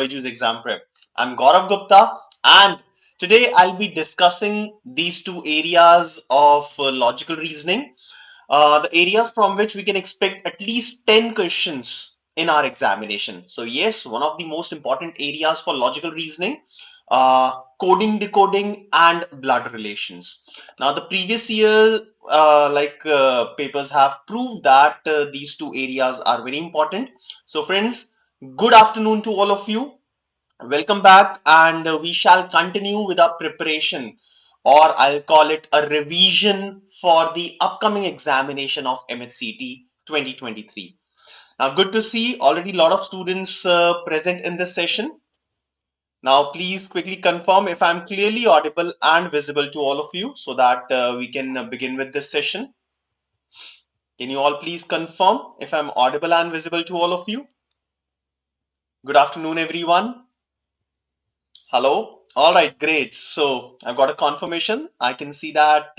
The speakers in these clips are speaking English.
BYJU'S Exam Prep. I'm Gourav Gupta, and today I'll be discussing these two areas of logical reasoning, the areas from which we can expect at least 10 questions in our examination. So, yes, one of the most important areas for logical reasoning, coding, decoding, and blood relations. Now, the previous year, papers have proved that these two areas are very important. So, friends, good afternoon to all of you. Welcome back, and we shall continue with our preparation, or I'll call it a revision for the upcoming examination of MAH CET 2023. Now, good to see already a lot of students present in this session. Now, please quickly confirm if I'm clearly audible and visible to all of you so that we can begin with this session. Can you all please confirm if I'm audible and visible to all of you? Good afternoon, everyone. Hello. All right, great. So I've got a confirmation. I can see that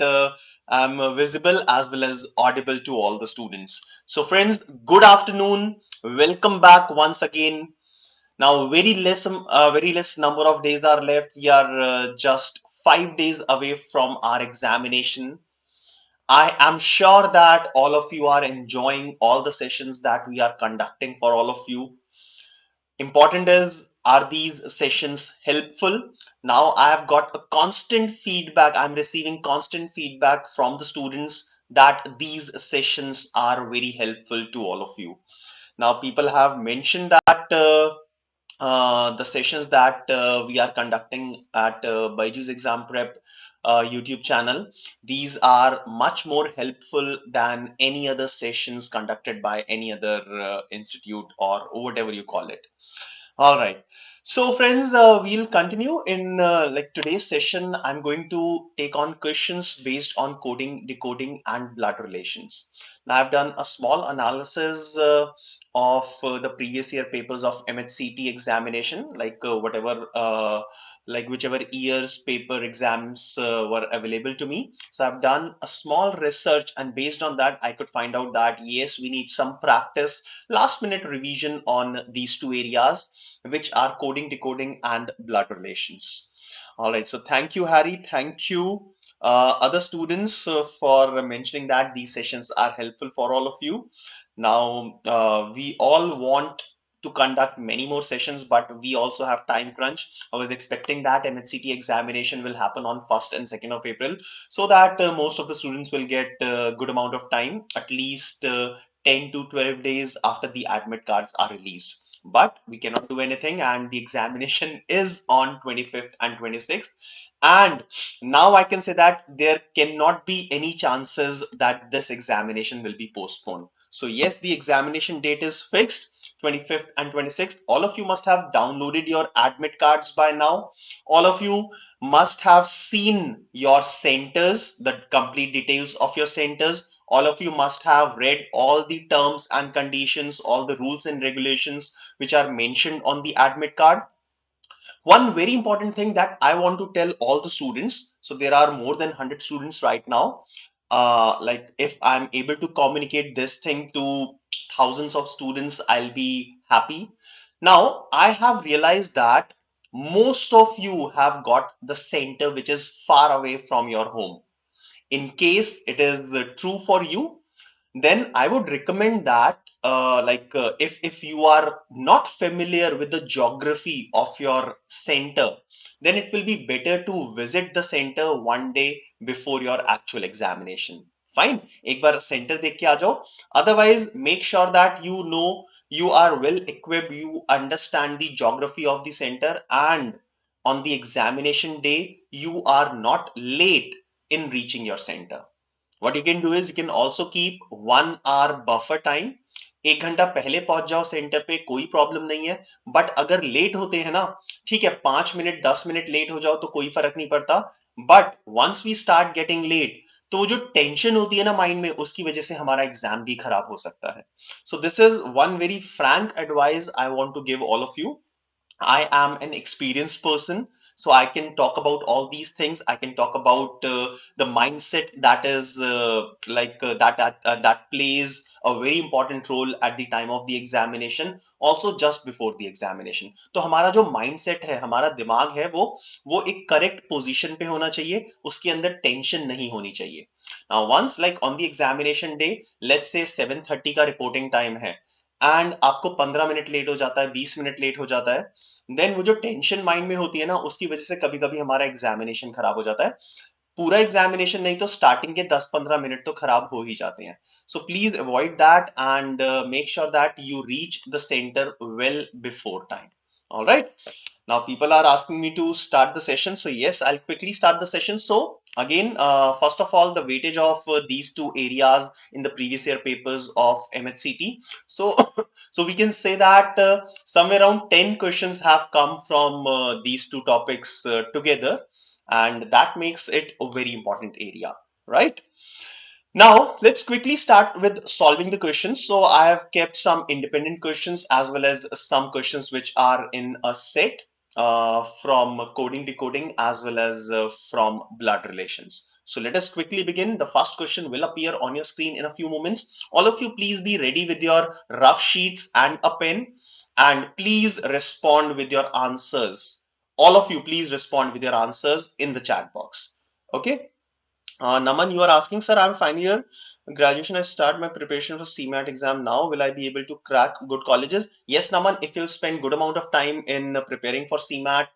I'm visible as well as audible to all the students. So friends, good afternoon. Welcome back once again. Now, very less number of days are left. We are just 5 days away from our examination. I am sure that all of you are enjoying all the sessions that we are conducting for all of you. Important is, are these sessions helpful? Now I have got a constant feedback. I'm receiving constant feedback from the students that these sessions are very helpful to all of you. Now people have mentioned that the sessions that we are conducting at BYJU'S Exam Prep YouTube channel, these are much more helpful than any other sessions conducted by any other institute or whatever you call it. All right. So, friends, we'll continue in like today's session. I'm going to take on questions based on coding, decoding, and blood relations. Now, I've done a small analysis of the previous year papers of MHCT examination, like whichever year's paper exams were available to me. So, I've done a small research, and based on that, I could find out that yes, we need some practice, last minute revision on these two areas, which are coding, decoding, and blood relations. All right, so thank you, Harry. Thank you, other students, for mentioning that these sessions are helpful for all of you. Now, we all want to conduct many more sessions, but we also have time crunch. I was expecting that MHCT examination will happen on 1st and 2nd of April, so that most of the students will get a good amount of time, at least 10 to 12 days after the admit cards are released. But we cannot do anything, and the examination is on 25th and 26th. And now I can say that there cannot be any chances that this examination will be postponed. So yes, the examination date is fixed, 25th and 26th. All of you must have downloaded your admit cards by now. All of you must have seen your centers, the complete details of your centers. All of you must have read all the terms and conditions, all the rules and regulations which are mentioned on the admit card. One very important thing that I want to tell all the students, so there are more than 100 students right now. Like if I'm able to communicate this thing to thousands of students, I'll be happy. Now, I have realized that most of you have got the center which is far away from your home. In case it is true for you, then I would recommend that if you are not familiar with the geography of your center, then it will be better to visit the center one day before your actual examination. Fine, एक बार center देख के आ जाओ. Otherwise, make sure that you know you are well equipped, you understand the geography of the center, and on the examination day you are not late in reaching your center. What you can do is you can also keep 1 hour buffer time. 1 घंटा पहले पहुंच जाओ centre पे, कोई problem नहीं है. But अगर late होते हैं ना, ठीक है, 5 मिनट 10 मिनट लेट हो जाओ तो कोई फर्क नहीं पड़ता. But once we start getting late, तो वो जो टेंशन होती है ना माइंड में, उसकी वजह से हमारा एग्जाम भी खराब हो सकता है. So this is one very frank advice I want to give all of you. I am an experienced person, so I can talk about all these things. I can talk about the mindset that is that plays a very important role at the time of the examination, also just before the examination. तो हमारा जो mindset है, हमारा दिमाग है, वो एक correct position पे होना चाहिए, उसके अंदर tension नहीं होनी चाहिए. Now once like on the examination day, let's say 7:30 का reporting time है, एंड आपको 15 मिनट लेट हो जाता है, 20 मिनट लेट हो जाता है, देन वो जो टेंशन माइंड में होती है ना, उसकी वजह से कभी कभी हमारा एग्जामिनेशन खराब हो जाता है. पूरा एग्जामिनेशन नहीं तो स्टार्टिंग के 10-15 मिनट तो खराब हो ही जाते हैं. So please avoid that and make sure that you reach the centre well before time. Alright. Now people are asking me to start the session, so yes, I'll quickly start the session. So again, first of all, the weightage of these two areas in the previous year papers of MHCT. So, so we can say that somewhere around 10 questions have come from these two topics together, and that makes it a very important area, right? Now, let's quickly start with solving the questions. So I have kept some independent questions as well as some questions which are in a set from coding decoding as well as from blood relations. So let us quickly begin. The first question will appear on your screen in a few moments. All of you please be ready with your rough sheets and a pen, and please respond with your answers. All of you please respond with your answers in the chat box. Okay. Naman, you are asking, sir, I'm final year graduation. I start my preparation for CMAT exam now. Will I be able to crack good colleges? Yes, Naman, if you'll spend good amount of time in preparing for CMAT,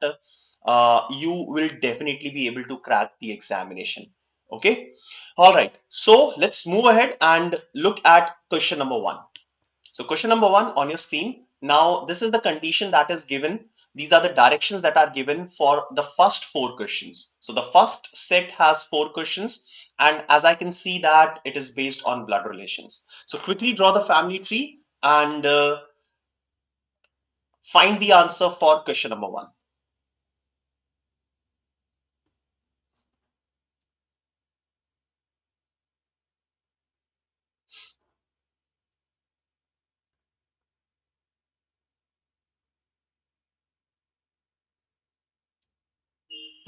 you will definitely be able to crack the examination. Okay. All right. So let's move ahead and look at question number one. So question number one on your screen. Now, this is the condition that is given. These are the directions that are given for the first four questions. So the first set has four questions, and as I can see that it is based on blood relations. So quickly draw the family tree and find the answer for question number one.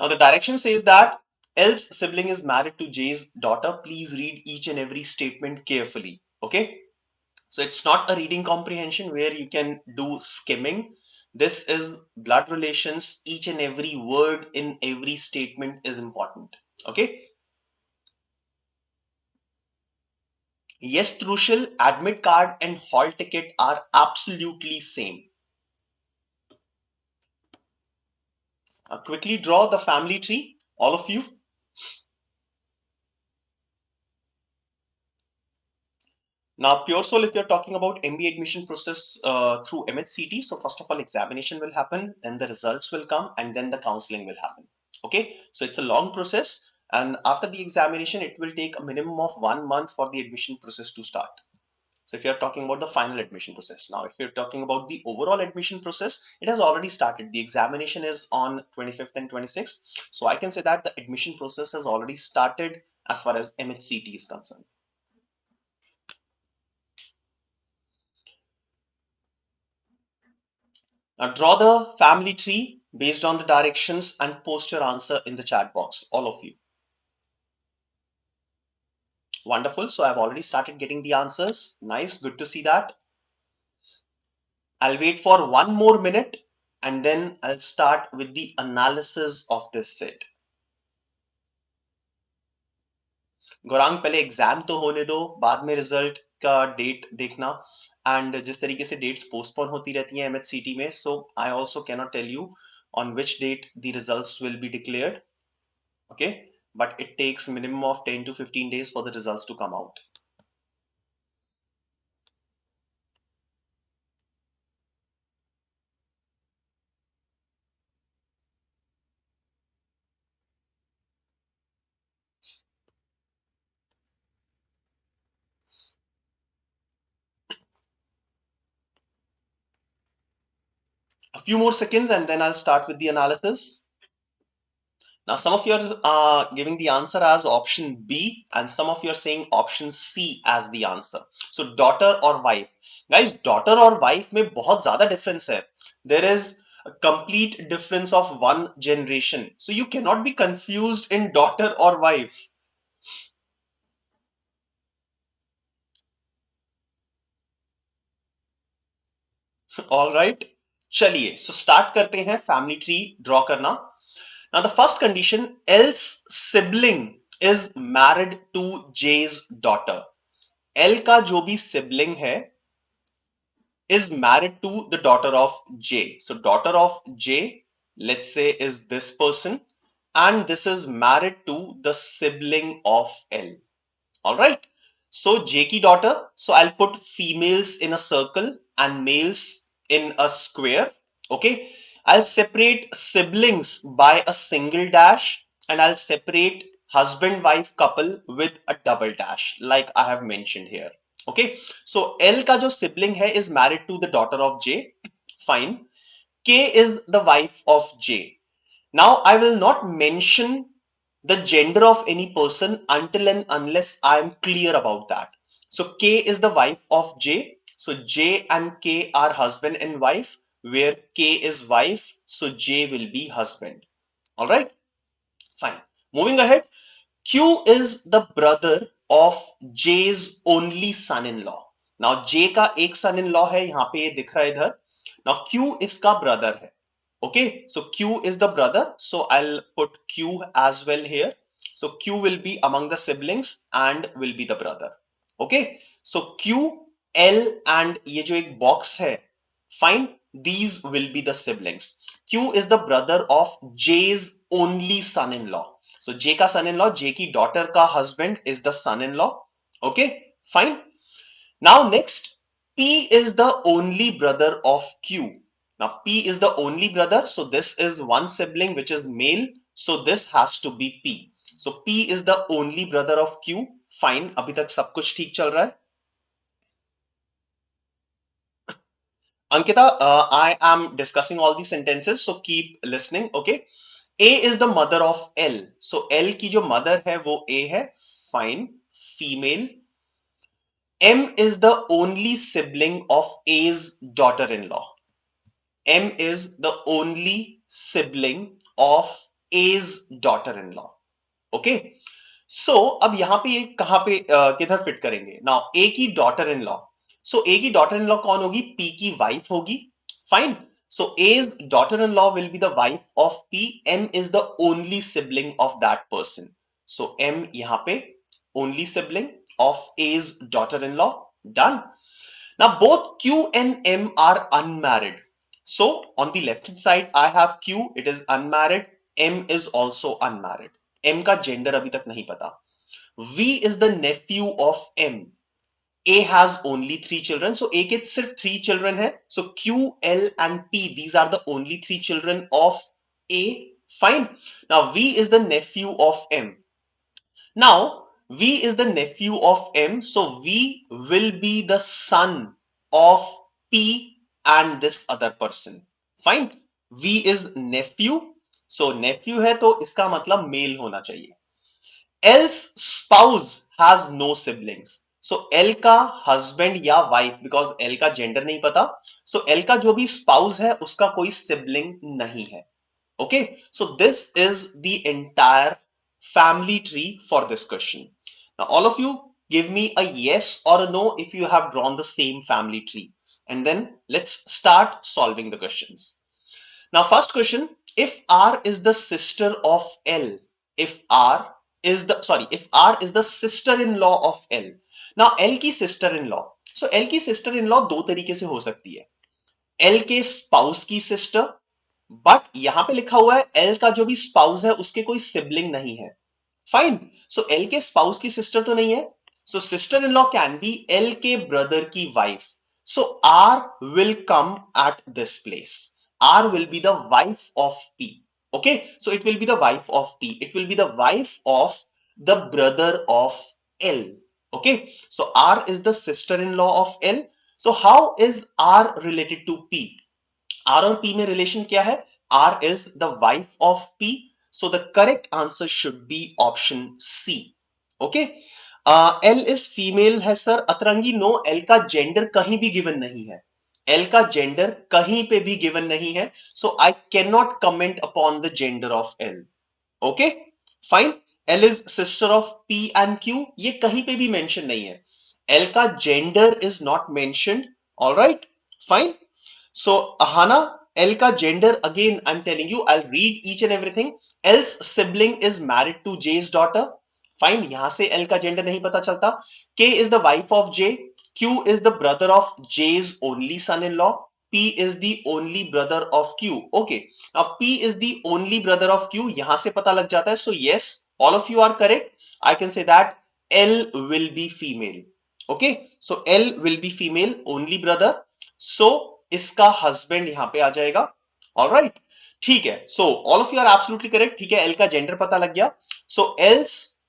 Now the direction says that L's sibling is married to J's daughter. Please read each and every statement carefully. Okay. So it's not a reading comprehension where you can do skimming. This is blood relations. Each and every word in every statement is important. Okay. Yes, Trushil, admit card and hall ticket are absolutely same. Quickly draw the family tree, all of you. Now, pure soul, if you're talking about MBA admission process through MHCT, so first of all, examination will happen, then the results will come, and then the counseling will happen. Okay, so it's a long process, and after the examination, it will take a minimum of 1 month for the admission process to start. So if you're talking about the final admission process, now if you're talking about the overall admission process, it has already started. The examination is on 25th and 26th. So I can say that the admission process has already started as far as MHCT is concerned. Now draw the family tree based on the directions and post your answer in the chat box, all of you. Wonderful. So I've already started getting the answers. Nice. Good to see that. I'll wait for 1 more minute and then I'll start with the analysis of this set. Gaurang पहले exam तो होने दो, बाद में result का date देखना. And जिस तरीके से डेट्स पोस्टपोन होती रहती हैं एमएचसीटी में, so I also can not tell you on which date the results will be declared. Okay, but it takes minimum of 10 to 15 days for the results to come out. A few more seconds and then I'll start with the analysis. Now, some of you are giving the answer as option B, and some of you are saying option C as the answer. So, daughter or wife. Guys, daughter और wife में बहुत ज़्यादा difference है. There is a complete difference of one generation. So you cannot be confused in daughter or wife. All right. चलिए, so start करते हैं family tree draw करना. Now the first condition, L's sibling is married to J's daughter. L का जो भी sibling है is married to the daughter of J. So daughter of J, let's say, is this person, and this is married to the sibling of L. All right. So J ki daughter. So I'll put females in a circle and males in a square. Okay. I'll separate siblings by a single dash, and I'll separate husband-wife couple with a double dash, like I have mentioned here. Okay. So L ka jo sibling hai is married to the daughter of J. Fine. K is the wife of J. Now I will not mention the gender of any person until and unless I am clear about that. So K is the wife of J. So J and K are husband and wife, where K is wife, so J will be husband. All right, fine. Moving ahead, Q is the brother of J's only son-in-law. Now J का एक son-in-law है, यहाँ पे ये दिख रहा है इधर. Now Q इसका brother है. Okay, so Q is the brother, so I'll put Q as well here. So Q will be among the siblings and will be the brother. Okay, so Q, L and ये जो एक box है, fine, these will be the siblings. Q is the brother of J's only son-in-law. So J का son-in-law, J की daughter का husband is the son-in-law. Okay, fine. Now next, P is the only brother of Q. Now P is the only brother, so this is one sibling which is male, so this has to be P. So P is the only brother of Q. Fine, अभी तक सब कुछ ठीक चल रहा है. Ankita, I am discussing all these sentences, so keep listening. Okay. A is the mother of L. So L की जो mother है वो A है. Fine, female. M is the only sibling of A's daughter-in-law. M is the only sibling of A's daughter-in-law. Okay. So अब यहाँ पे ये कहाँ पे किधर फिट करेंगे? Now A की daughter-in-law. So A की daughter-in-law कौन होगी? P की wife होगी. Fine. So A's daughter-in-law will be the wife of P. M is the only sibling of that person. So M यहाँ पे only sibling of A's daughter-in-law. Done. Now both Q and M are unmarried. So on the left hand side I have Q, it is unmarried. M is also unmarried. M का gender अभी तक नहीं पता. V is the nephew of M. A has only 3 children. So A के सिर्फ 3 children है. So Q, L and P, these are the only 3 children of A. Fine. Now V is the nephew of M. Now V is the nephew of M. So V will be the son of P and this other person. Fine. V is nephew. So nephew है तो इसका मतलब male होना चाहिए. L's spouse has no siblings. So L का husband या wife, because L का gender नहीं पता. So L का जो भी spouse है उसका कोई sibling नहीं है. Okay, so this is the entire family tree for this question. Now all of you give me a yes or a no if you have drawn the same family tree, and then let's start solving the questions. Now first question, if R is the sister of L, if R is the sister-in-law of L. Now L की sister-in-law, so L की sister-in-law दो तरीके से हो सकती है. L के spouse की sister, बट यहां पे लिखा हुआ है एल का जो भी स्पाउस है उसके कोई सिबलिंग नहीं है. फाइन. सो एल के स्पाउस की सिस्टर तो नहीं है. So sister in law can be L के ब्रदर की wife. So R will come at this place. R will be the wife of P. Okay, so it will be the wife of P. It will be the wife of the brother of L. Okay, so R is the sister-in-law of L. So how is R related to P? R और P में relation क्या है? R is the wife of P. So the correct answer should be option C. Okay. L is female है sir. अतरंगी no, L का gender कहीं भी given नहीं है. L का जेंडर कहीं पे भी गिवन नहीं है, so I can not comment upon the gender of L. Okay fine. L is sister of P and Q, ये कहीं पे भी मेंशन नहीं है. L का gender is not mentioned. Alright fine. So Ahana, L का gender again I'm telling you, I'll read each and everything. L's sibling is married to J's daughter. Fine, यहां से L का gender नहीं पता चलता. K is the wife of J. Q is the brother of J's only son-in-law. P is the only brother of Q. Okay, now P is the only brother of Q. यहां से पता लग जाता है. So yes, all of you are correct. I can say that L will be female. Okay, so L will be female, only brother. So इसका husband यहां पे आ जाएगा. ऑलराइट, ठीक है. So all of you are absolutely correct. ठीक है, L का जेंडर पता लग गया. So else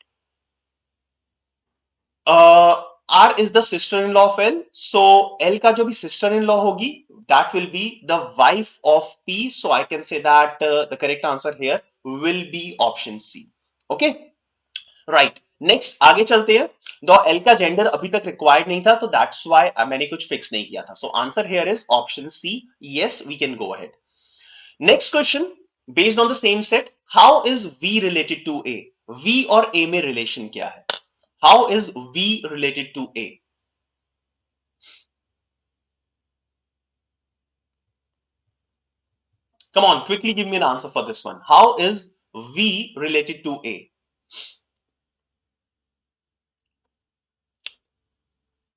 R is the sister in law of L. So L का जो भी सिस्टर इन लॉ होगी, that will be the wife of P. So I can say that the correct answer here will be option C. Okay right, next आगे चलते हैं. दो L का gender अभी तक रिक्वायर्ड नहीं था, तो दैट्स व्हाई मैंने कुछ फिक्स नहीं किया था. So answer here is option C. Yes, we can go ahead. Next question based on the same set. How is V related to A? V और ए में रिलेशन क्या है? How is V related to A? Come on, quickly give me an answer for this one. How is V related to A?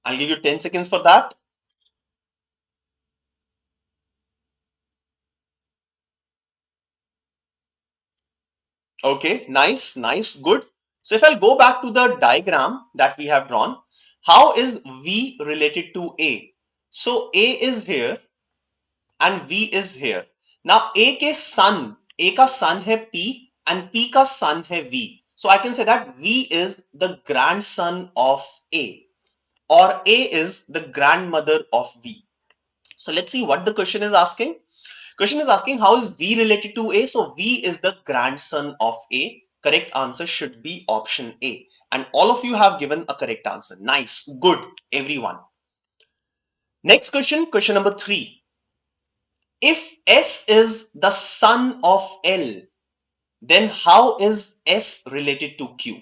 I'll give you 10 seconds for that. Okay, nice, nice, good. So if I'll go back to the diagram that we have drawn, how is V related to A? So A is here and V is here. Now A के son, A का son है P and P का son है V. So I can say that V is the grandson of A, or A is the grandmother of V. So let's see what the question is asking. Question is asking how is V related to A? So V is the grandson of A. Correct answer should be option A. And all of you have given a correct answer. Nice, good, everyone. Next question, question number 3. If S is the son of L, then how is S related to Q?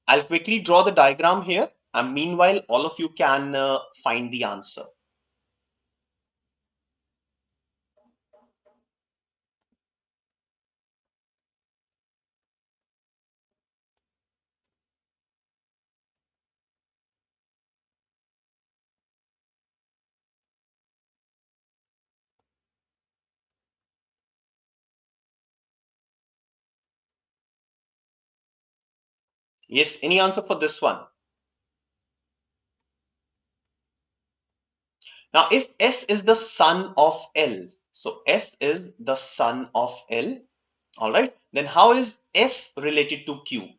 I'll quickly draw the diagram here, and meanwhile all of you can find the answer. Yes, any answer for this one? Now, if S is the son of L, so S is the son of L, all right, then how is S related to Q?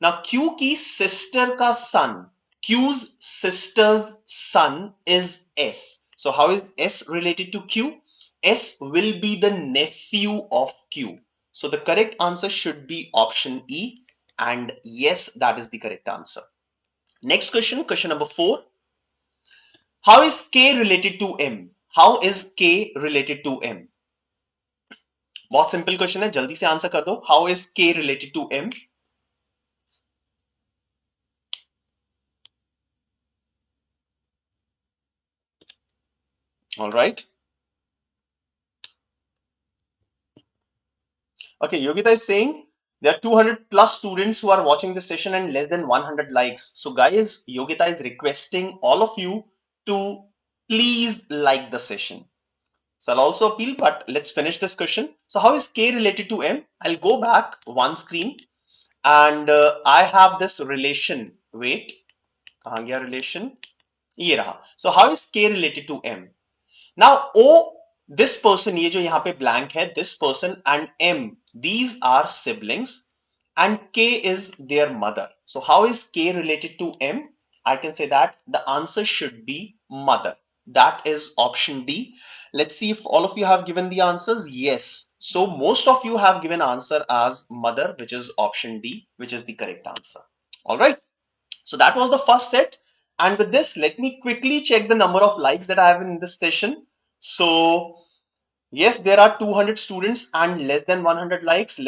Now, Q की sister का son, Q's sister's son is S. So, how is S related to Q? S will be the nephew of Q. So, the correct answer should be option E. And yes, that is the correct answer. Next question, question number 4. How is K related to M? How is K related to M? बहुत simple question है, जल्दी से answer कर दो. How is K related to M? All right. Okay, Yogita is saying there are 200 plus students who are watching this session and less than 100 likes. So guys, Yogita is requesting all of you to please like the session. So I'll also appeal, but let's finish this question. So how is K related to M? I'll go back one screen and I have this relation. Wait, कहाँ गया relation? ये रहा. So how is K related to M? Now O, this person, ये जो यहाँ पे blank है, this person and M, these are siblings and K is their mother. So how is K related to M? I can say that the answer should be mother. That is option D. Let's see if all of you have given the answers. Yes. So most of you have given answer as mother, which is option D, which is the correct answer. All right. So that was the first set. And with this, let me quickly check the number of likes that I have in this session. So yes, there are 200 students and less than 100 likes,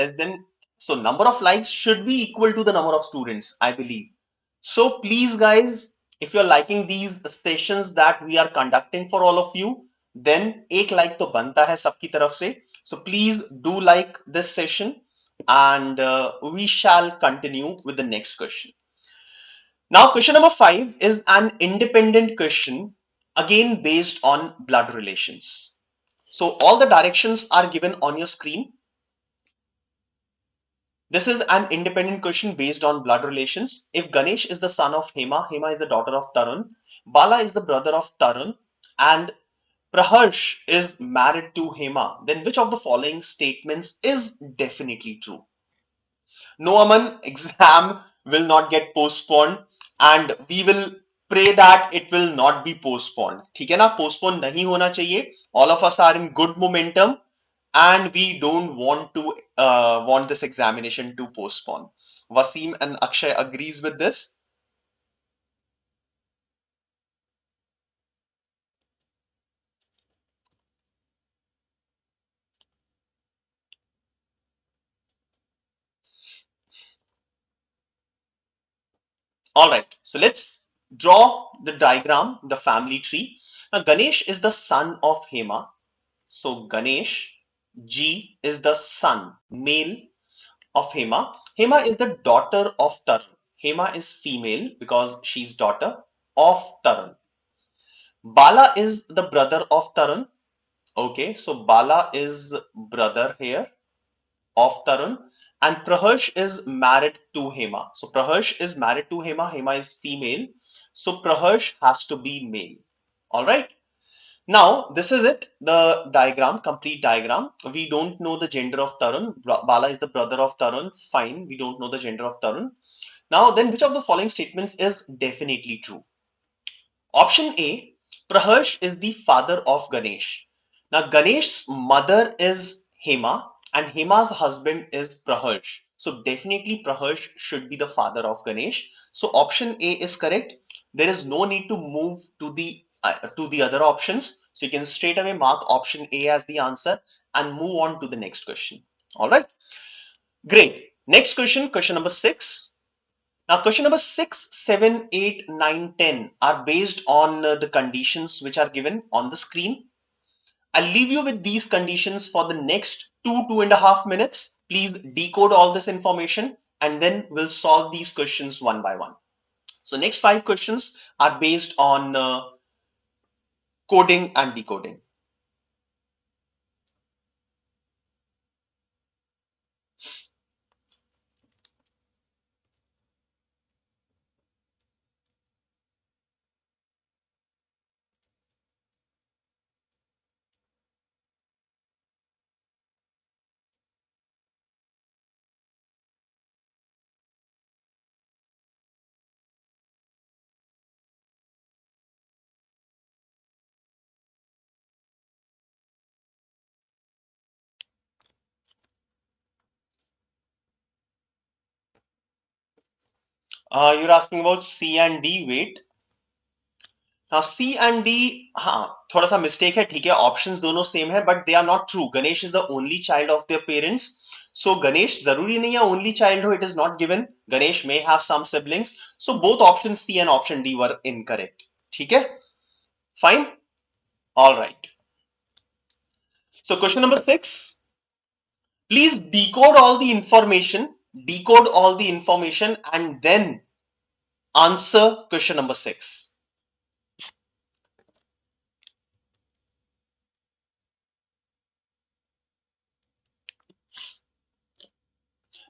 so number of likes should be equal to the number of students, I believe. So please guys, if you're liking these sessions that we are conducting for all of you, then एक like तो बनता है सबकी तरफ से. So please do like this session and we shall continue with the next question. Now, question number 5 is an independent question, again based on blood relations. So all the directions are given on your screen. This is an independent question based on blood relations. If Ganesh is the son of Hema, Hema is the daughter of Tarun, Bala is the brother of Tarun, and Praharsh is married to Hema, then which of the following statements is definitely true? No, Aman, exam will not get postponed and we will pray that it will not be postponed. ठीक है ना, postpone नहीं होना चाहिए. All of us are in good momentum and we don't want this examination to postpone. Wasim and Akshay agrees with this. All right, so let's draw the diagram, the family tree. Now Ganesh is the son of Hema. So Ganesh G is the son, male of Hema. Hema is the daughter of Tarun. Hema is female because she's daughter of Tarun. Bala is the brother of Tarun. Okay, so Bala is brother here of Tarun, and Praharsh is married to Hema. So Praharsh is married to Hema. Hema is female. So Praharsh has to be male. All right. Now, this is it, the diagram, complete diagram. We don't know the gender of Tarun. Bala is the brother of Tarun. Fine, we don't know the gender of Tarun. Now, then which of the following statements is definitely true? Option A, Praharsh is the father of Ganesh. Now, Ganesh's mother is Hema and Hema's husband is Praharsh. So, definitely Praharsh should be the father of Ganesh. So, option A is correct. There is no need to move to the other options. So, you can straight away mark option A as the answer and move on to the next question. All right. Great. Next question, question number 6. Now, question number 6, 7, 8, 9, 10 are based on the conditions which are given on the screen. I'll leave you with these conditions for the next 2.5 minutes. Please decode all this information and then we'll solve these questions one by one. So, next 5 questions are based on coding and decoding. You're asking about C and D. Wait. Now C and D, हाँ थोड़ा सा mistake है, ठीक है, options दोनों same है, but they are not true. Ganesh is the only child of their parents. So Ganesh जरूरी नहीं है only child हो, it is not given. Ganesh may have some siblings. So both option C and option D were incorrect. ठीक है? Fine? All right. So question number 6. Please decode all the information and then answer question number 6.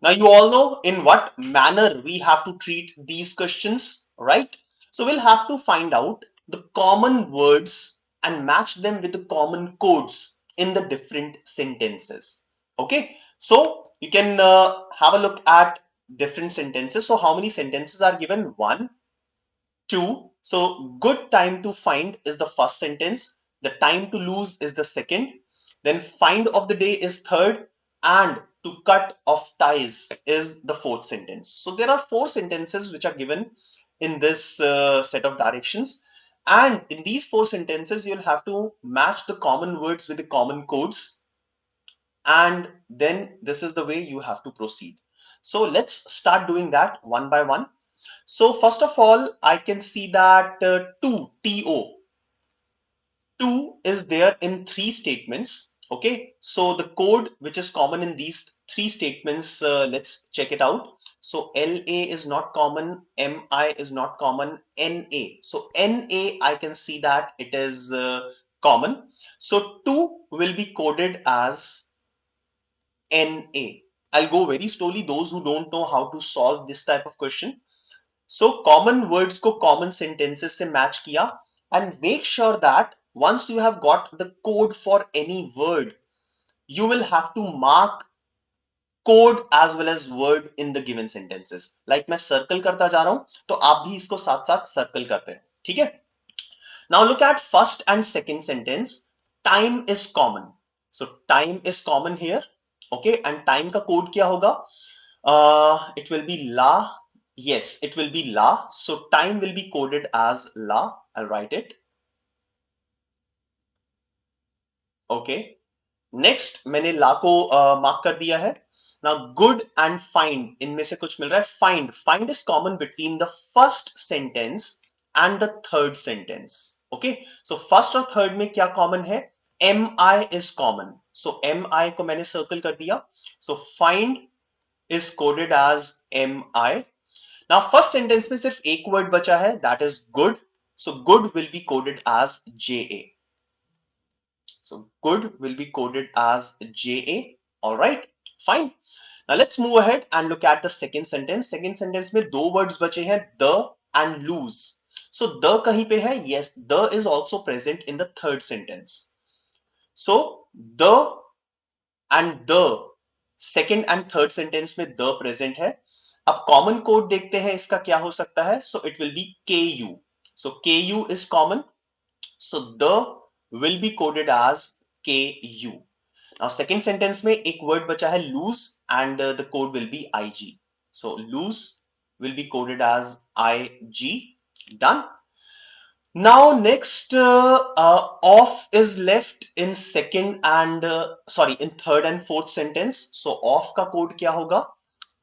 Now you all know in what manner we have to treat these questions, right? So we'll have to find out the common words and match them with the common codes in the different sentences. Okay, so you can have a look at different sentences. So how many sentences are given? 1, 2. So good time to find is the first sentence. The time to lose is the second. Then find of the day is third. And to cut off ties is the fourth sentence. So there are 4 sentences which are given in this set of directions. And in these four sentences, you'll have to match the common words with the common codes. And then this is the way you have to proceed. So let's start doing that one by one. So first of all, I can see that TO, 2 is there in three statements. Okay, so the code which is common in these three statements, let's check it out. So LA is not common, MI is not common, NA. So NA, I can see that it is common. So 2 will be coded as NA. I'll go very slowly, those who don't know how to solve this type of question. So common words को common sentences से match किया, and make sure that once you have got the code for any word, you will have to mark code as well as word in the given sentences. Like मैं circle करता जा रहा हूं, तो आप भी इसको साथ साथ circle करते हैं. ठीक है? Now look at first and second sentence. Time is common. So time is common here. Okay, and time का code क्या होगा? It will be la. Yes, it will be la. So time will be coded as la. I'll write it. Okay. Next, मैंने la को mark कर दिया है. Now good and find, इनमें से कुछ मिल रहा है. Find is common between the first sentence and the third sentence. Okay. So first और third में क्या common है? Mi is common. So mi को मैंने circle कर दिया. So find is coded as mi. Now first sentence में सिर्फ एक word बचा है, that is good. So good will be coded as ja. So good will be coded as ja. All right, fine. Now let's move ahead and look at the second sentence. Second sentence में दो words बचे हैं, the and lose. So the कहीं पे है? Yes, the is also present in the third sentence. So the and the second and third sentence में the present है. अब कॉमन कोड देखते हैं इसका क्या हो सकता है. So it will be KU. So KU is common. So the will be coded as KU. Now second sentence में एक word बचा है lose and the code will be IG. So lose will be coded as IG. Done. Now next off is left in second and in third and fourth sentence. So off का code क्या होगा?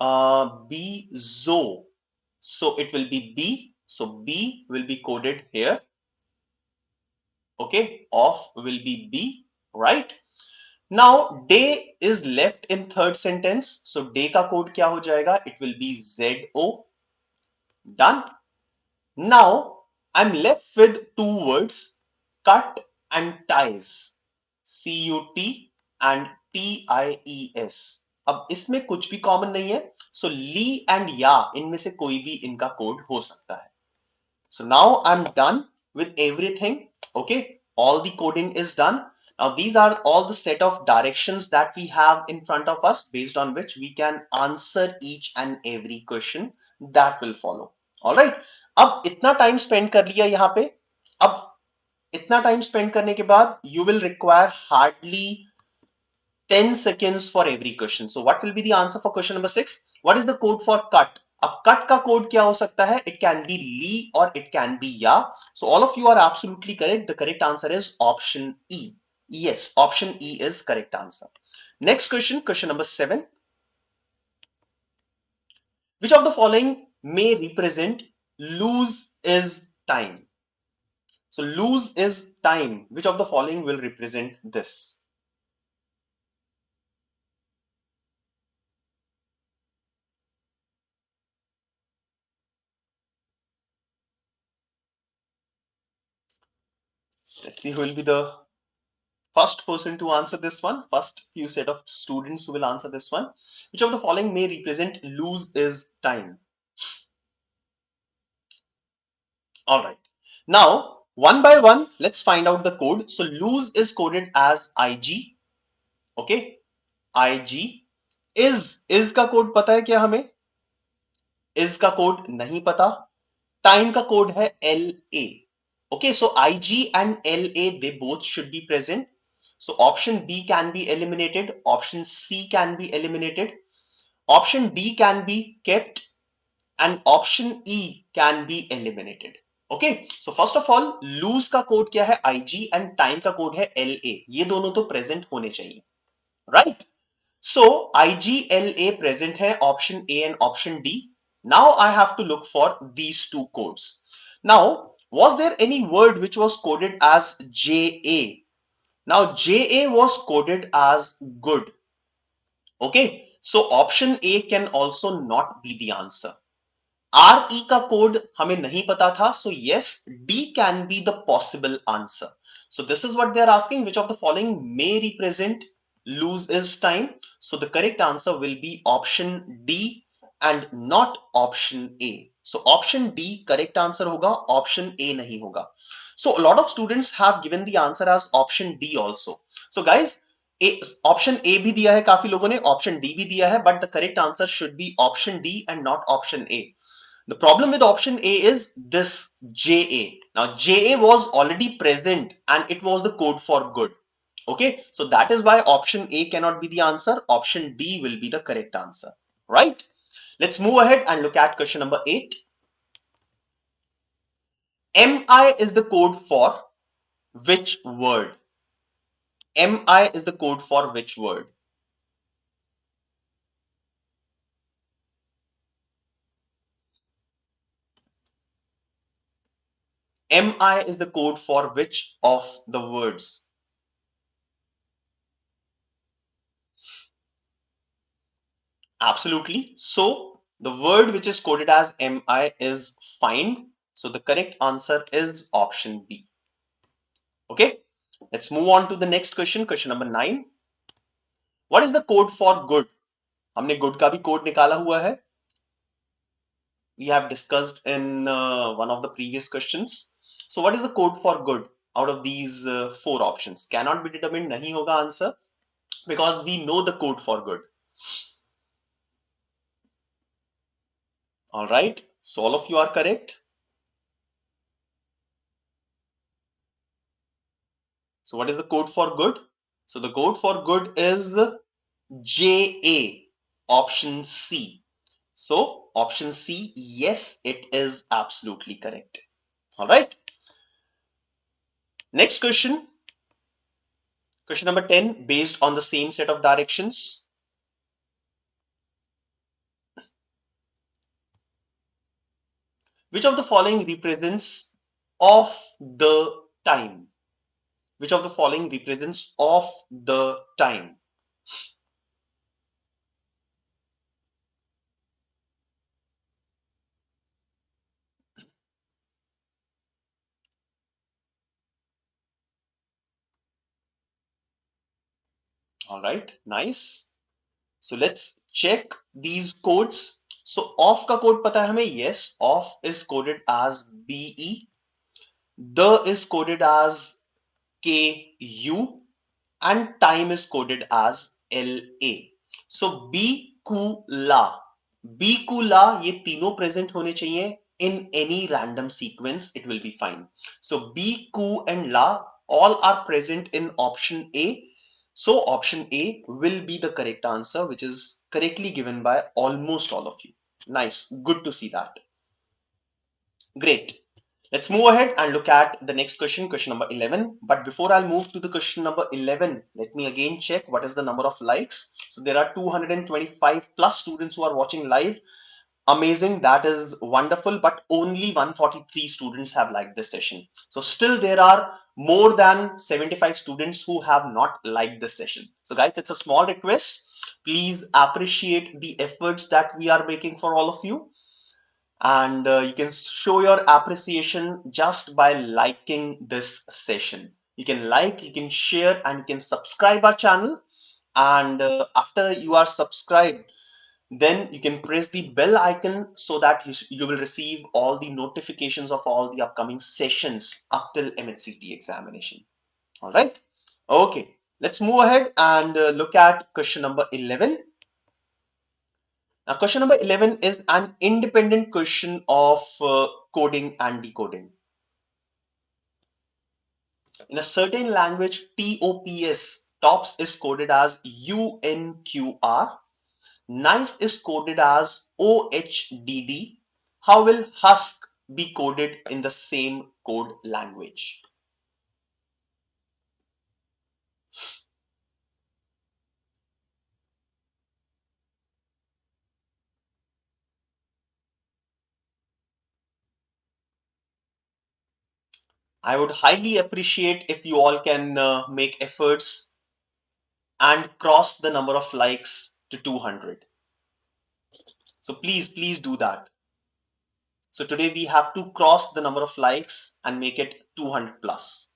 BZO. So it will be B. So B will be coded here. Okay, off will be B, right? Now day is left in third sentence. So day का code क्या हो जाएगा? It will be ZO. Done. Now I'm left with two words, cut and ties. CUT and TIES. अब इसमें कुछ भी common नहीं है. So ली and या इनमें से कोई भी इनका कोड हो सकता है. So now I'm done with everything. Okay, all the coding is done. Now these are all the set of directions that we have in front of us, based on which we can answer each and every question that will follow. All right. अब इतना time spend कर लिया यहाँ पे. अब इतना time spend करने के बाद you will require hardly 10 seconds for every question. So what will be the answer for question number 6? What is the code for cut? अब cut का code क्या हो सकता है? It can be Lee or it can be या. So all of you are absolutely correct. The correct answer is option E. Yes, option E is correct answer. Next question, question number 7. Which of the following may represent lose is time? So lose is time. Which of the following will represent this? Let's see who will be the first person to answer this one. First few set of students who will answer this one. Which of the following may represent lose is time? All right. Now, one by one, let's find out the code. So lose is coded as IG. Okay. IG. Is का code पता है क्या हमें? Is का code नहीं पता. Time का code है LA. Okay. So IG and LA, they both should be present. So option B can be eliminated. Option C can be eliminated. Option D can be kept. and option E can be eliminated. Okay, so first of all, lose का code क्या है IG and time का code है LA. ये दोनों तो present होने चाहिए, right? So IGLA present है option A and option D. Now I have to look for these two codes. Now, was there any word which was coded as JA? Now JA was coded as good. Okay, so option A can also not be the answer. RE का code हमें नहीं पता था, so yes, D can be the possible answer. So this is what they are asking, which of the following may represent lose is time. So the correct answer will be option D and not option A. So option D correct answer होगा, option A नहीं होगा. So a lot of students have given the answer as option D also. So guys, option A भी दिया है काफी लोगों ने, option D भी दिया है, but the correct answer should be option D and not option A. The problem with option A is this JA. Now JA was already present and it was the code for good. Okay, so that is why option A cannot be the answer. Option D will be the correct answer. Right? Let's move ahead and look at question number 8. MI is the code for which word? MI is the code for which word? MI is the code for which of the words? Absolutely. So the word which is coded as MI is find. So the correct answer is option B. Okay. Let's move on to the next question. Question number 9. What is the code for good? हमने good का भी code निकाला हुआ है. We have discussed in one of the previous questions. So what is the code for good out of these four options? Cannot be determined. नहीं होगा answer because we know the code for good. All right. So all of you are correct. So what is the code for good? So the code for good is JA, option C. So option C, yes, it is absolutely correct. All right. Next question. Question number 10, based on the same set of directions. Which of the following represents of the time? Which of the following represents of the time? All right, nice. So let's check these codes. So off का code पता है हमें? Yes, off is coded as BE. The is coded as KU and time is coded as LA. So B, Q, La. B, Q, La ये तीनों present होने चाहिए in any random sequence. It will be fine. So B, Q and La all are present in option A. So option A will be the correct answer, which is correctly given by almost all of you. Nice. Good to see that. Great. Let's move ahead and look at the next question, question number 11. But before I'll move to the question number 11, let me again check what is the number of likes. So there are 225 plus students who are watching live. Amazing, that is wonderful, but only 143 students have liked this session. So still there are more than 75 students who have not liked this session. So guys, it's a small request. Please appreciate the efforts that we are making for all of you. And you can show your appreciation just by liking this session. You can like, you can share, and you can subscribe our channel. And after you are subscribed, then you can press the bell icon so that you will receive all the notifications of all the upcoming sessions up till MAH CET examination. All right. Okay. Let's move ahead and look at question number 11. Now, question number 11 is an independent question of coding and decoding. In a certain language, TOPS, TOPS is coded as UNQR. NICE is coded as OHDD. how will husk be coded in the same code language? I would highly appreciate if you all can make efforts and cross the number of likes to 200. So please do that. So today we have to cross the number of likes and make it 200 plus.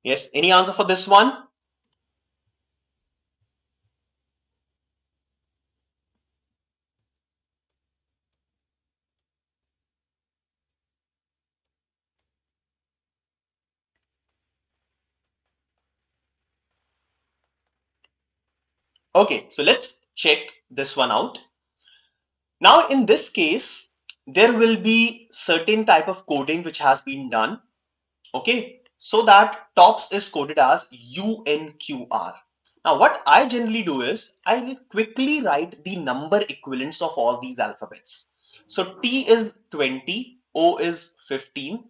Yes, any answer for this one? Okay, so let's check this one out. Now in this case, there will be certain type of coding which has been done. Okay, so that TOPS is coded as UNQR. Now what I generally do is I will quickly write the number equivalents of all these alphabets. So T is 20, O is 15,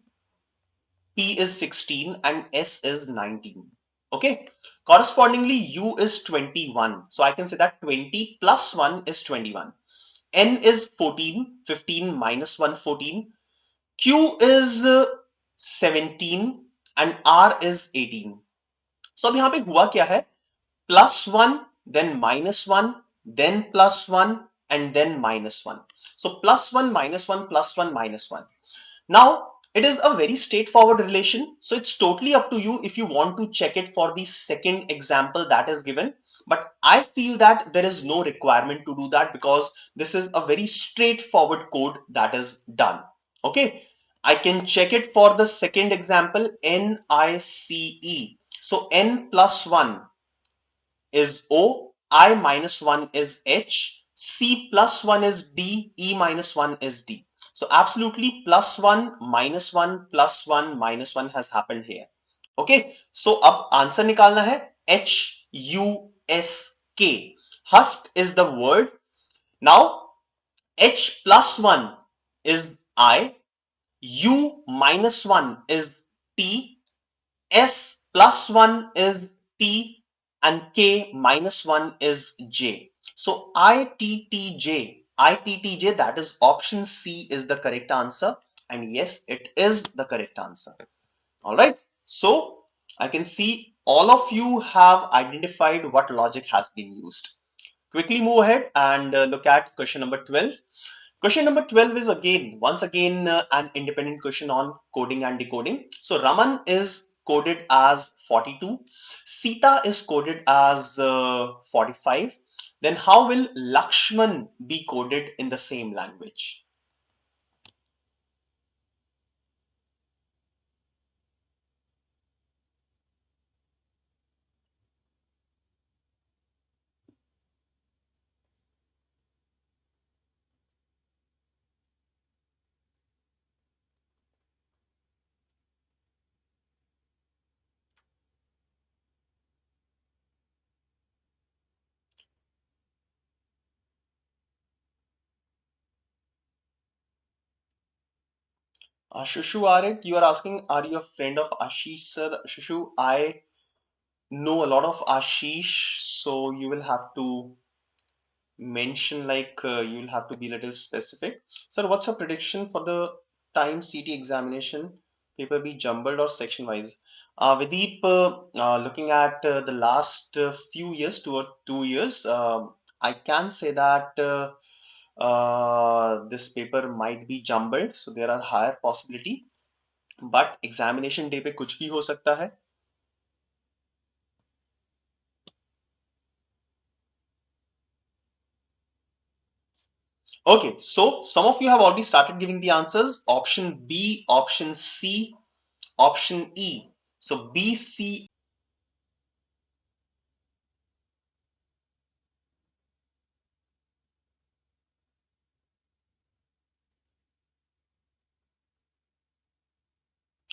P is 16 and S is 19. Okay, correspondingly U is 21. So I can say that 20 plus 1 is 21. N is 14, 15 minus 1, 14. Q is 17 and R is 18. So अब यहाँ पे हुआ क्या है? Plus 1, then minus 1, then plus 1 and then minus 1. So plus 1, minus 1, plus 1, minus 1. Now, it is a very straightforward relation. So it's totally up to you if you want to check it for the second example that is given. But I feel that there is no requirement to do that because this is a very straightforward code that is done. Okay. I can check it for the second example, NICE. So N plus 1 is O, I minus 1 is H, C plus 1 is D, E minus 1 is D. So absolutely plus 1, minus 1, plus 1, minus 1 has happened here. Okay, so अब answer निकालना है HUSK. Husk is the word. Now H plus 1 is I, U minus 1 is T, S plus 1 is T and K minus 1 is J. So ITTJ, that is option C is the correct answer. And yes, it is the correct answer. All right. So I can see all of you have identified what logic has been used. Quickly move ahead and look at question number 12. Question number 12 is once again, an independent question on coding and decoding. So Raman is coded as 42. Sita is coded as 45. Then how will Lakshman be coded in the same language? Shushu Arik, you are asking, are you a friend of Ashish sir? Shushu, I know a lot of Ashish, so you will have to mention like you'll have to be a little specific. Sir, what's your prediction for the time CT examination? Paper be jumbled or section wise? Videep, looking at the last few years, 2 years, I can say that this paper might be jumbled, so there are higher possibility. But examination day पे कुछ भी हो सकता है. Okay, so some of you have already started giving the answers. Option B, option C, option E. So B, C.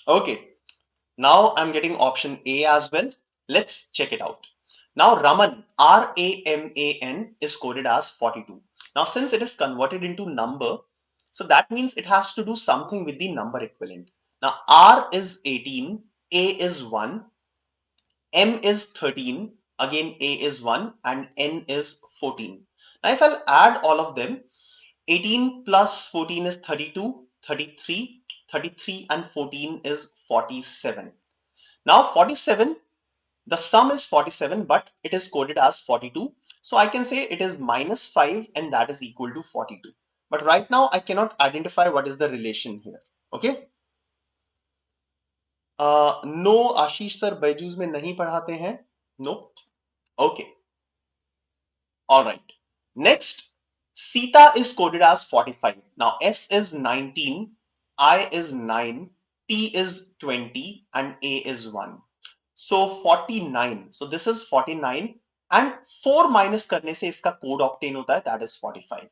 Okay, Now I'm getting option A as well. Let's check it out. Now Raman, Raman is coded as 42. Now since it is converted into number, so that means it has to do something with the number equivalent. Now R is 18, A is 1, M is 13, again A is 1 and N is 14. Now if I'll add all of them, 18 plus 14 is 32, 33, 33 and 14 is 47. Now 47, the sum is 47, but it is coded as 42. So I can say it is minus 5 and that is equal to 42. But right now I cannot identify what is the relation here. Okay. No, Ashish sir Byju's में नहीं पढ़ाते हैं. No. Okay. All right. Next, Sita is coded as 45. Now S is 19, I is 9, T is 20 and A is 1. So 49. So this is 49 and 4 minus करने से इसका code obtain होता है, that is 45.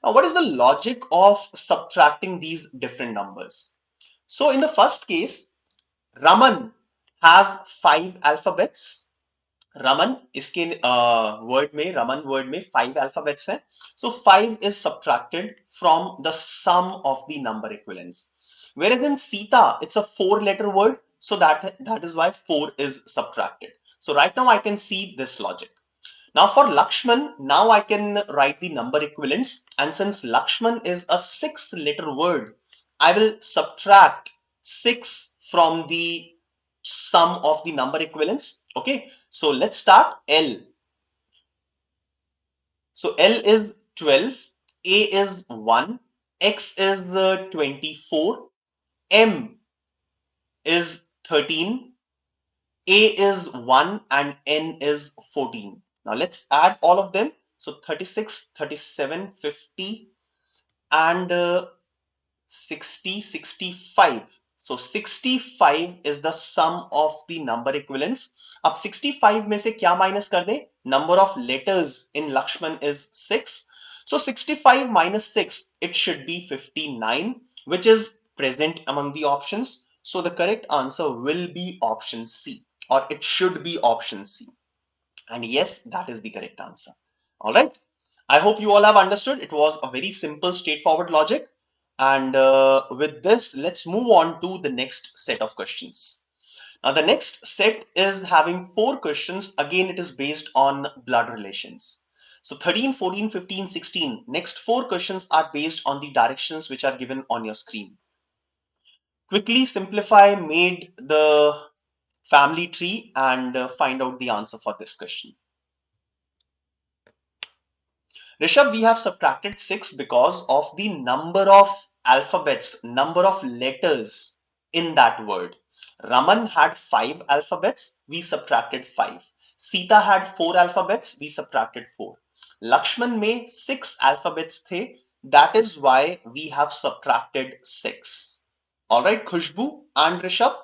Now what is the logic of subtracting these different numbers? So in the first case, Raman has 5 alphabets. Raman इसके Raman word में 5 alphabets हैं. सो 5 is subtracted from the sum of the number equivalents, whereas in Sita it's a 4-letter word, so that is why 4 is subtracted. So right now I can see this logic. Now for Lakshman, now I can write the number equivalents, and since Lakshman is a 6-letter word, I will subtract 6 from the sum of the number equivalents. Okay, so let's start. L. So L is 12, A is 1, X is the 24, M is 13, A is 1 and N is 14. Now let's add all of them. So 36, 37, 50 and 60, 65. So 65 is the sum of the number equivalents. अब 65 में से क्या minus कर दें? Number of letters in Lakshman is 6. So 65 minus 6, it should be 59, which is present among the options. So the correct answer will be option C, or it should be option C. And yes, that is the correct answer. All right. I hope you all have understood. It was a very simple, straightforward logic. And with this, let's move on to the next set of questions. Now, the next set is having 4 questions. Again, it is based on blood relations. So 13, 14, 15, 16. Next 4 questions are based on the directions which are given on your screen. Quickly simplify, made the family tree and find out the answer for this question. Rishabh, we have subtracted 6 because of the number of alphabets, number of letters in that word. Raman had 5 alphabets, we subtracted 5. Sita had 4 alphabets, we subtracted 4. Lakshman में 6 alphabets थे, that is why we have subtracted 6. Alright, Khushbu and Rishabh.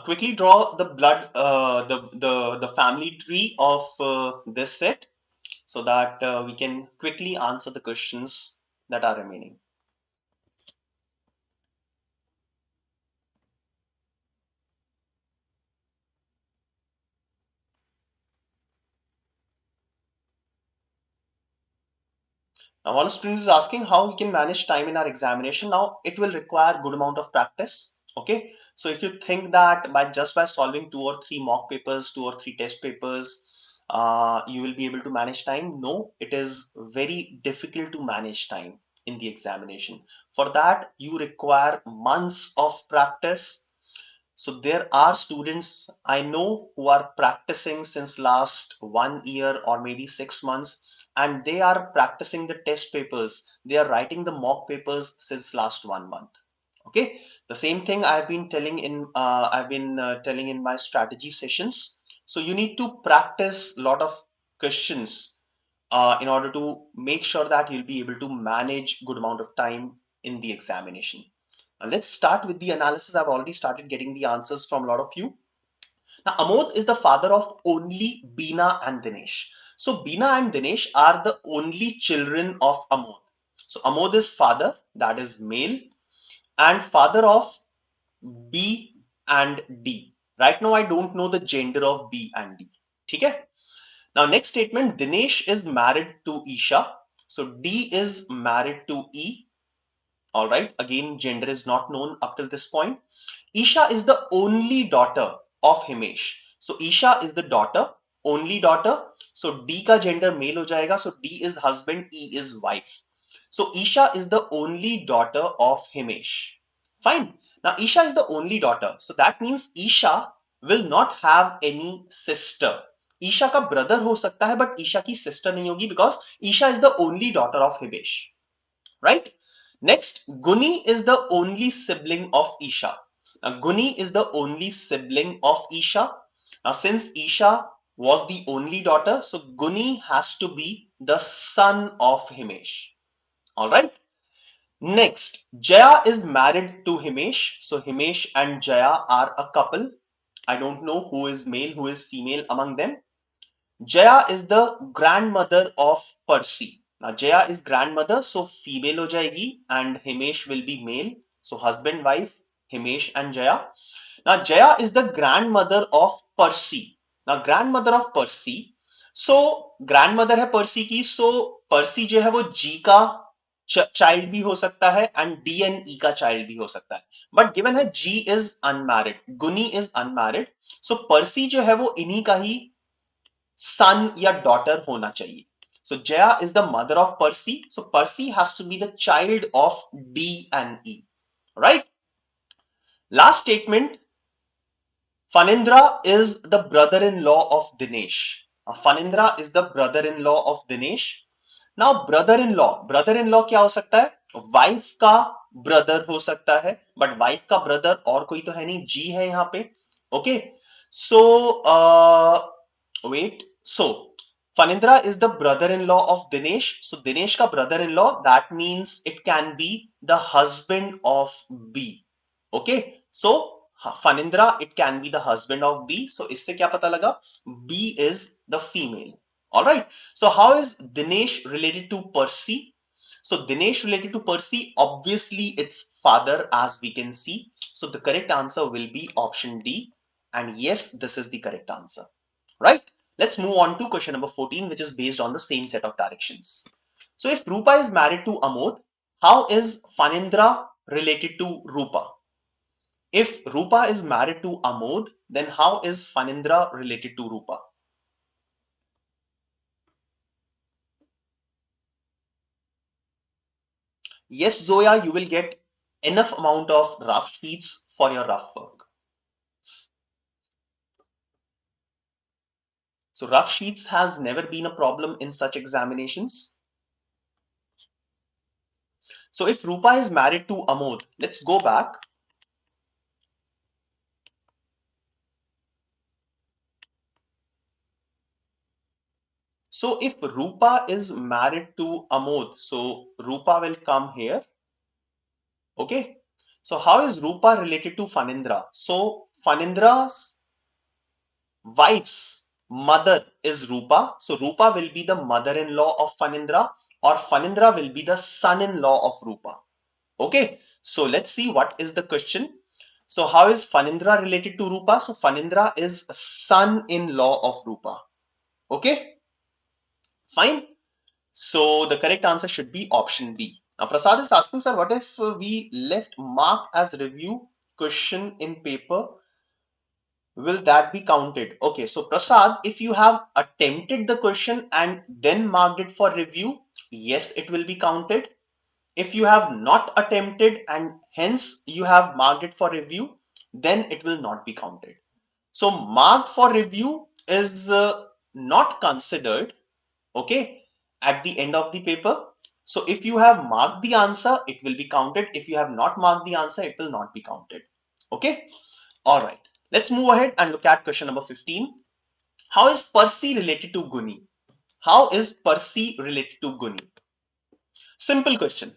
Quickly draw the blood, the family tree of this set, so that we can quickly answer the questions that are remaining. Now, one student is asking how we can manage time in our examination. Now, it will require good amount of practice. Okay, so if you think that by solving 2 or 3 mock papers, 2 or 3 test papers, you will be able to manage time. No, it is very difficult to manage time in the examination. For that, you require months of practice. So there are students I know who are practicing since last 1 year or maybe 6 months, and they are practicing the test papers. They are writing the mock papers since last 1 month. Okay, the same thing I've been telling in my strategy sessions. So you need to practice a lot of questions in order to make sure that you'll be able to manage good amount of time in the examination. And let's start with the analysis. I've already started getting the answers from a lot of you. Now, Amod is the father of only Beena and Dinesh. So, Beena and Dinesh are the only children of Amod. So, Amod is father, that is male, and father of B and D. Right now, I don't know the gender of B and D. Okay? Now, next statement, Dinesh is married to Isha. So, D is married to E. All right. Again, gender is not known up till this point. Isha is the only daughter of Himesh. So Isha is the daughter, only daughter. So D ka gender male ho jayega. So D is husband, E is wife. So Isha is the only daughter of Himesh. Fine. Now Isha is the only daughter. So that means Isha will not have any sister. Isha ka brother ho sakta hai, but Isha ki sister nahi hogi because Isha is the only daughter of Himesh. Right? Next, Guni is the only sibling of Isha. Now, Guni is the only sibling of Isha. Now, since Isha was the only daughter, so Guni has to be the son of Himesh. All right. Next, Jaya is married to Himesh. So, Himesh and Jaya are a couple. I don't know who is male, who is female among them. Jaya is the grandmother of Percy. Now Jaya is grandmother, so female ho jayegi and Himesh will be male. So husband, wife, Himesh and Jaya. Now Jaya is the grandmother of Percy. Now grandmother of Percy. So grandmother है Percy की, so Percy जो है वो G का child भी हो सकता है and D and E का child भी हो सकता है. But given है G is unmarried, Guni is unmarried, so Percy जो है वो इन्हीं का ही son या daughter होना चाहिए. So Jaya is the mother of Percy. So Percy has to be the child of D and E. Right? Last statement. Fanindra is the brother-in-law of Dinesh. Fanindra is the brother-in-law of Dinesh. Now brother-in-law क्या हो सकता है? Wife का brother हो सकता है, but wife का brother और कोई तो है नहीं, G है यहाँ पे. Okay. So wait. So Fanindra is the brother-in-law of Dinesh. So Dinesh ka brother-in-law, that means it can be the husband of B. Okay. So Fanindra, it can be the husband of B. So isse kya pata laga? B is the female. All right. So how is Dinesh related to Percy? So Dinesh related to Percy, obviously it's father as we can see. So the correct answer will be option D. And yes, this is the correct answer. Right? Let's move on to question number 14, which is based on the same set of directions. So if Rupa is married to Amod, how is Fanindra related to Rupa? If Rupa is married to Amod, then how is Fanindra related to Rupa? Yes, Zoya, you will get enough amount of rough sheets for your rough work. So rough sheets has never been a problem in such examinations. So if Rupa is married to Amod, let's go back. So if Rupa is married to Amod, so Rupa will come here. Okay. So how is Rupa related to Fanindra? So Fanindra's wife's mother is Rupa. So Rupa will be the mother-in-law of Fanindra, or Fanindra will be the son-in-law of Rupa. Okay. So let's see what is the question. So how is Fanindra related to Rupa? So Fanindra is son-in-law of Rupa. Okay. Fine. So the correct answer should be option B. Now Prasad is asking, sir, what if we left mark as review question in paper? Will that be counted? Okay, so Prasad, if you have attempted the question and then marked it for review, yes, it will be counted. If you have not attempted and hence you have marked it for review, then it will not be counted. So marked for review is not considered, okay, at the end of the paper. So if you have marked the answer, it will be counted. If you have not marked the answer, it will not be counted. Okay. All right. Let's move ahead and look at question number 15. How is Percy related to Guni? How is Percy related to Guni? Simple question.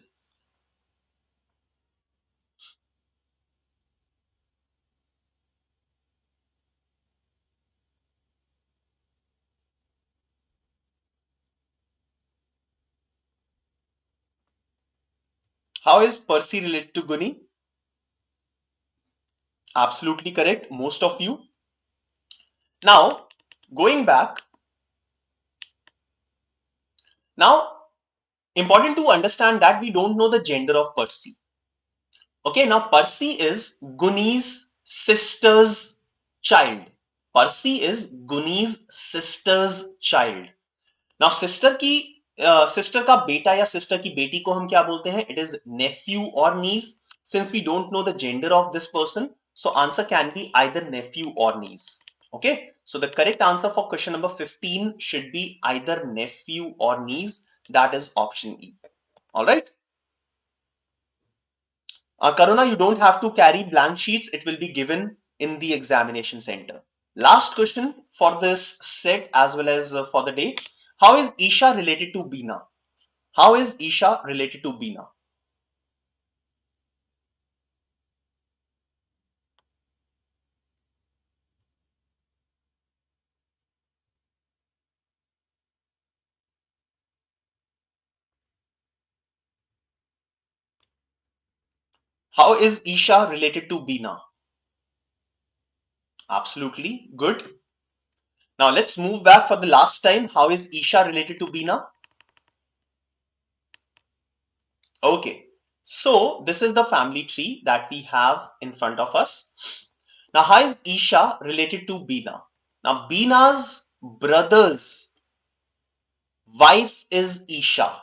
How is Percy related to Guni? Absolutely correct, most of you. Now, going back, now important to understand that we don't know the gender of Percy. Okay, now Percy is Guni's sister's child. Percy is Guni's sister's child. Now sister का बेटा या sister की बेटी को हम क्या बोलते हैं? It is nephew or niece. Since we don't know the gender of this person, so answer can be either nephew or niece. Okay, so the correct answer for question number 15 should be either nephew or niece. That is option E. All right. Karuna, you don't have to carry blank sheets. It will be given in the examination center. Last question for this set as well as for the day. How is Isha related to Bina? How is Isha related to Bina? How is Isha related to Bina? Absolutely good. Now let's move back for the last time. How is Isha related to Bina? Okay, so this is the family tree that we have in front of us. Now, how is Isha related to Bina? Now, Bina's brother's wife is Isha.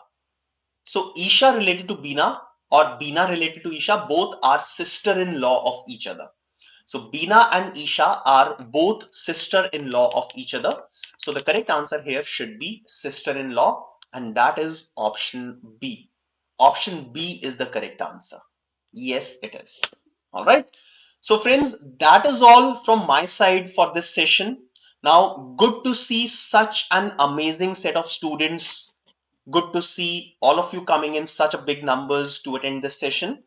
So, Isha related to Bina or Bina related to Isha, both are sister-in-law of each other. So, Bina and Isha are both sister-in-law of each other. So, the correct answer here should be sister-in-law, and that is option B. Option B is the correct answer. Yes, it is. All right. So friends, that is all from my side for this session. Now, good to see such an amazing set of students. Good to see all of you coming in such a big numbers to attend this session.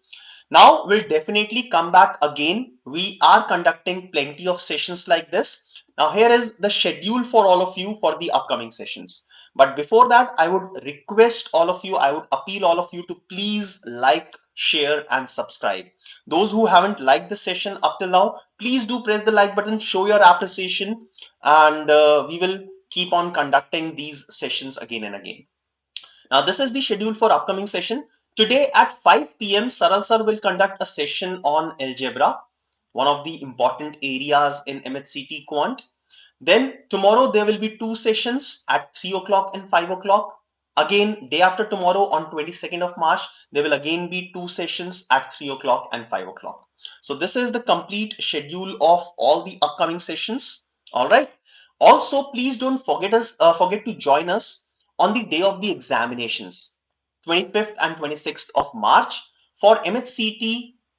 Now, we'll definitely come back again. We are conducting plenty of sessions like this. Now, here is the schedule for all of you for the upcoming sessions. But before that, I would request all of you, I would appeal all of you to please like, share, and subscribe. Those who haven't liked the session up till now, please do press the like button, show your appreciation, and we will keep on conducting these sessions again and again. Now, this is the schedule for upcoming session. Today at 5 p.m., Saral sir will conduct a session on algebra, one of the important areas in MAH CET Quant. Then tomorrow there will be two sessions at 3 o'clock and 5 o'clock. Again, day after tomorrow on 22nd of March, there will again be two sessions at 3 o'clock and 5 o'clock. So this is the complete schedule of all the upcoming sessions. All right. Also, please don't forget to join us on the day of the examinations, 25th and 26th of March for MAH CET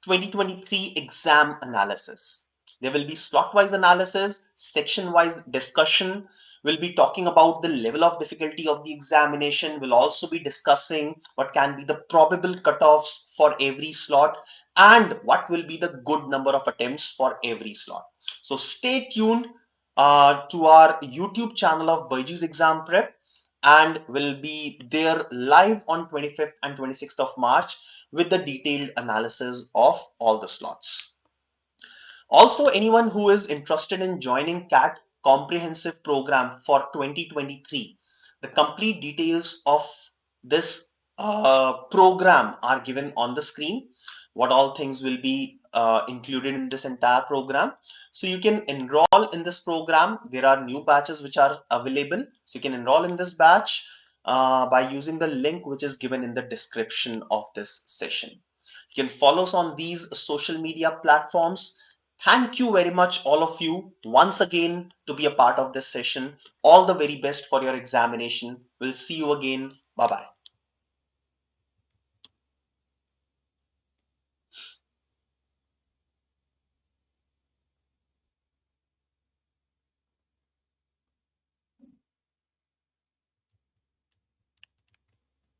2023 exam analysis. There will be slot-wise analysis, section-wise discussion. We'll be talking about the level of difficulty of the examination. We'll also be discussing what can be the probable cutoffs for every slot and what will be the good number of attempts for every slot. So stay tuned to our YouTube channel of BYJU'S Exam Prep, and will be there live on 25th and 26th of March with the detailed analysis of all the slots. Also, anyone who is interested in joining CAT comprehensive program for 2023, the complete details of this program are given on the screen. What all things will be included in this entire program. So you can enroll in this program. There are new batches which are available. So you can enroll in this batch by using the link which is given in the description of this session. You can follow us on these social media platforms. Thank you very much, all of you, once again to be a part of this session. All the very best for your examination. We'll see you again. Bye-bye.